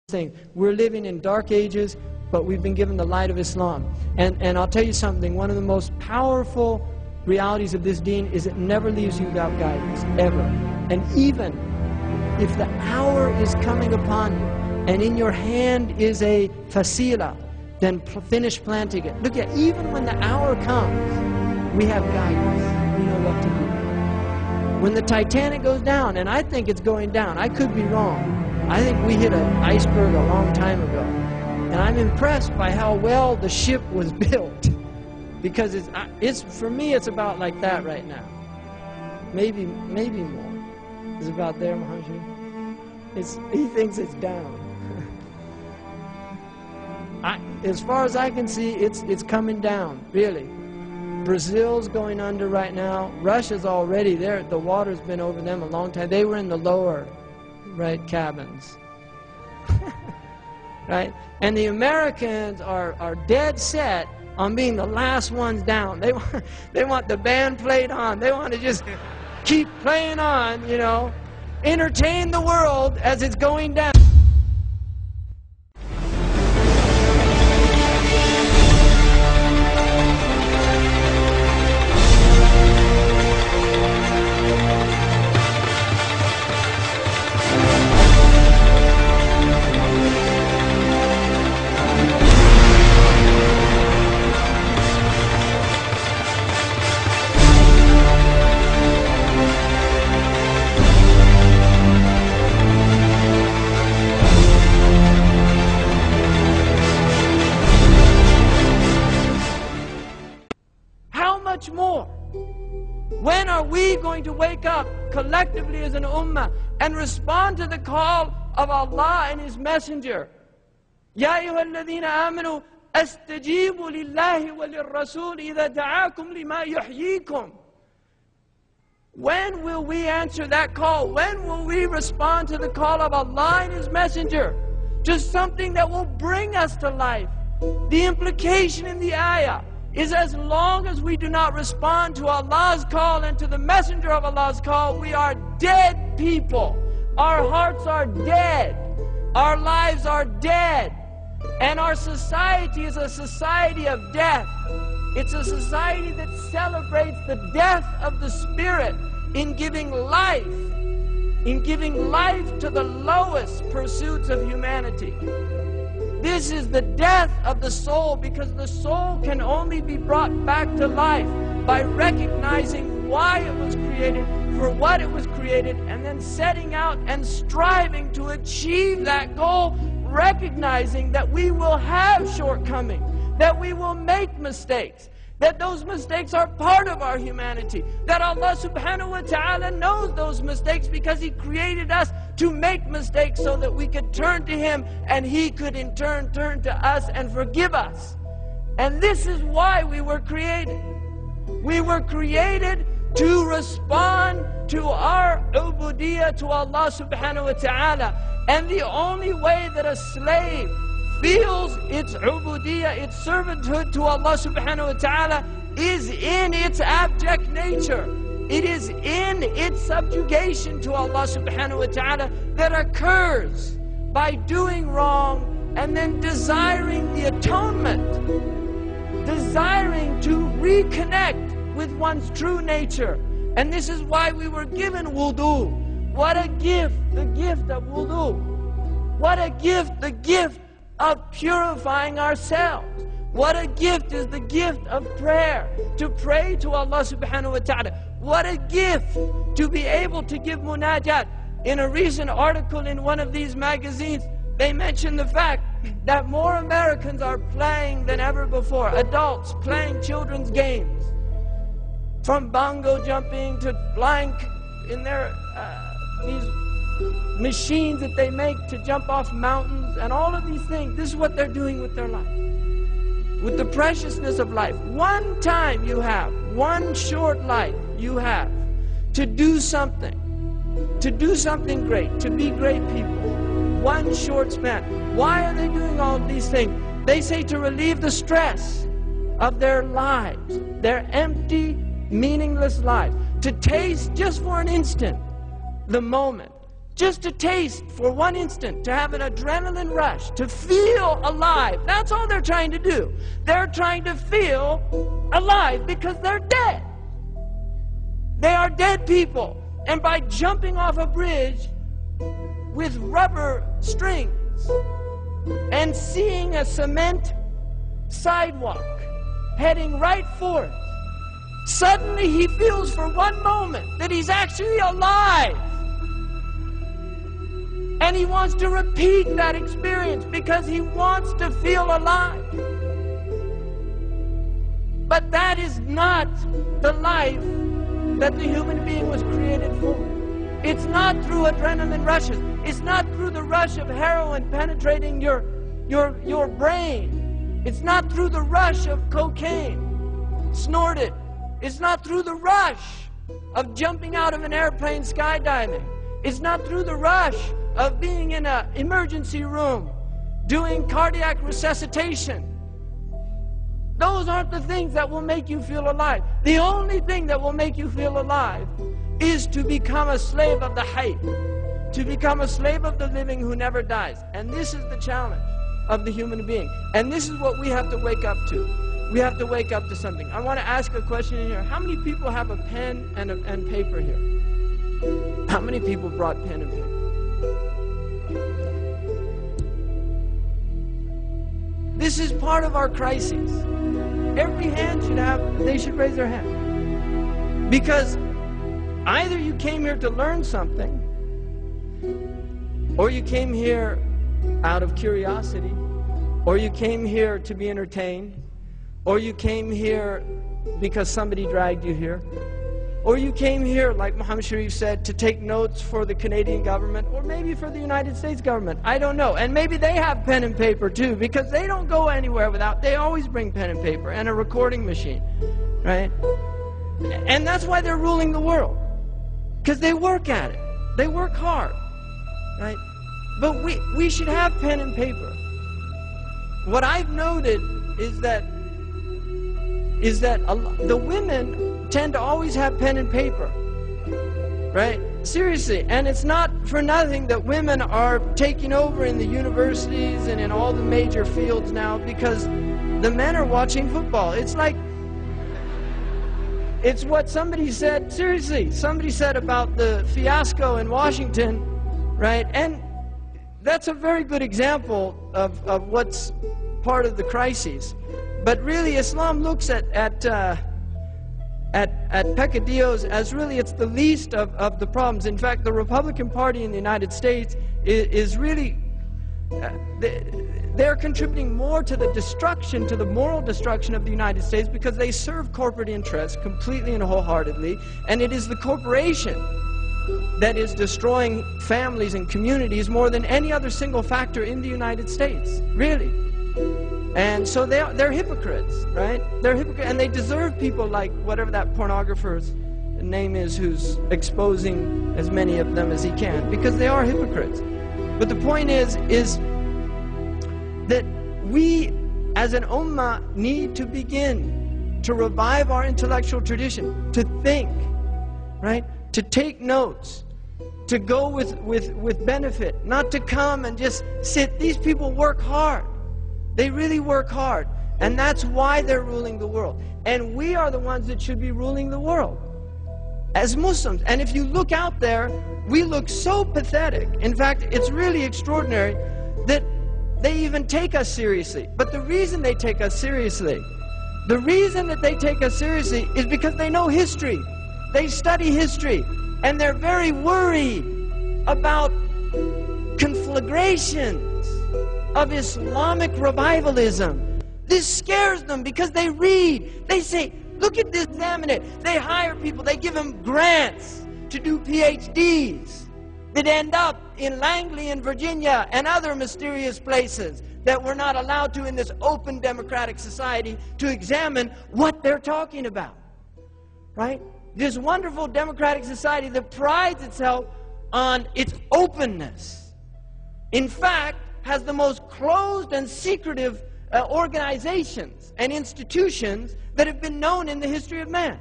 thing. We're living in dark ages, but we've been given the light of Islam. And I'll tell you something, one of the most powerful realities of this deen is it never leaves you without guidance, ever. And even if the hour is coming upon you, and in your hand is a fasila, then finish planting it. Look at, even when the hour comes, we have guidance. We know what to do. When the Titanic goes down, and I think it's going down, I could be wrong. I think we hit an iceberg a long time ago. And I'm impressed by how well the ship was built. Because it's for me, it's about like that right now. Maybe more. It's about there, Muhammad. He thinks it's down. As far as I can see, it's coming down, really. Brazil's going under right now. Russia's already there. The water's been over them a long time. They were in the lower, right, cabins. Right? And the Americans are dead set on being the last ones down. They want the band played on. They want to just keep playing on, you know, entertain the world as it's going down. More. When are we going to wake up collectively as an ummah and respond to the call of Allah and His Messenger? Ya ayyuhalladhina amanu astajibu lillahi wa lirrasul idha da'akum lima yuhyikum. When will we answer that call? When will we respond to the call of Allah and His Messenger? Just something that will bring us to life. The implication in the ayah is as long as we do not respond to Allah's call and to the Messenger of Allah's call, we are dead people. Our hearts are dead. Our lives are dead. And our society is a society of death. It's a society that celebrates the death of the spirit in giving life to the lowest pursuits of humanity. This is the death of the soul, because the soul can only be brought back to life by recognizing why it was created, for what it was created, and then setting out and striving to achieve that goal, recognizing that we will have shortcomings, that we will make mistakes, that those mistakes are part of our humanity, that Allah subhanahu wa ta'ala knows those mistakes because He created us to make mistakes so that we could turn to Him and He could in turn turn to us and forgive us. And this is why we were created. We were created to respond to our ubudiyyah to Allah subhanahu wa ta'ala. And the only way that a slave feels its ubudiyyah, its servanthood to Allah subhanahu wa ta'ala, is in its abject nature. It is in its subjugation to Allah subhanahu wa ta'ala that occurs by doing wrong and then desiring the atonement, desiring to reconnect with one's true nature. And this is why we were given wudu. What a gift, the gift of wudu. What a gift, the gift of purifying ourselves. What a gift is the gift of prayer, to pray to Allah subhanahu wa ta'ala. What a gift to be able to give munajat. In a recent article in one of these magazines, they mentioned the fact that more Americans are playing than ever before, adults playing children's games, from bongo jumping to flying in their these machines that they make to jump off mountains, and all of these things. This is what they're doing with their life, with the preciousness of life. One time you have, one short life you have to do something great, to be great people. One short span. Why are they doing all of these things? They say to relieve the stress of their lives, their empty, meaningless lives, to taste just for an instant the moment, Just to taste for one instant, to have an adrenaline rush, to feel alive. That's all they're trying to do. They're trying to feel alive because they're dead. They are dead people. And by jumping off a bridge with rubber strings and seeing a cement sidewalk heading right for it, suddenly he feels for one moment that he's actually alive. And he wants to repeat that experience because he wants to feel alive. But that is not the life that the human being was created for. It's not through adrenaline rushes. It's not through the rush of heroin penetrating your brain. It's not through the rush of cocaine snorted. It's not through the rush of jumping out of an airplane skydiving. It's not through the rush of being in an emergency room doing cardiac resuscitation. Those aren't the things that will make you feel alive. The only thing that will make you feel alive is to become a slave of the hayy, to become a slave of the living who never dies. And this is the challenge of the human being. And this is what we have to wake up to. We have to wake up to something. I want to ask a question in here. How many people have a pen and paper here? How many people brought pen and paper? This is part of our crises. Every hand should have, they should raise their hand. Because either you came here to learn something, or you came here out of curiosity, or you came here to be entertained, or you came here because somebody dragged you here, or you came here, like Muhammad Sharif said, to take notes for the Canadian government, or maybe for the United States government. I don't know. And maybe they have pen and paper too, because they don't go anywhere without, they always bring pen and paper and a recording machine, right? And that's why they're ruling the world, because they work at it. They work hard, right? But we should have pen and paper. What I've noted is that the women tend to always have pen and paper, right? Seriously. And it's not for nothing that women are taking over in the universities and in all the major fields now, because the men are watching football. It's like, it's what somebody said, seriously, somebody said about the fiasco in Washington, right? And that's a very good example of what's part of the crises. But really, Islam looks at peccadillos as really it's the least of the problems. In fact, the Republican Party in the United States is really, they're contributing more to the destruction, to the moral destruction of the United States, because they serve corporate interests completely and wholeheartedly, and it is the corporation that is destroying families and communities more than any other single factor in the United States, really. And so they're hypocrites, right? They're hypocrites, and they deserve people like whatever that pornographer's name is who's exposing as many of them as he can, because they are hypocrites. But the point is that we as an ummah need to begin to revive our intellectual tradition, to think, right? To take notes, to go with benefit, not to come and just sit. These people work hard. They really work hard, and that's why they're ruling the world. And we are the ones that should be ruling the world as Muslims. And if you look out there, we look so pathetic. In fact, it's really extraordinary that they even take us seriously. But the reason they take us seriously, the reason that they take us seriously is because they know history. They study history, and they're very worried about conflagrations of Islamic revivalism. This scares them because they read, they say, look at this, examine it. They hire people, they give them grants to do PhDs that end up in Langley in Virginia and other mysterious places that we're not allowed to in this open democratic society to examine what they're talking about, right? This wonderful democratic society that prides itself on its openness, in fact, has the most closed and secretive organizations and institutions that have been known in the history of man.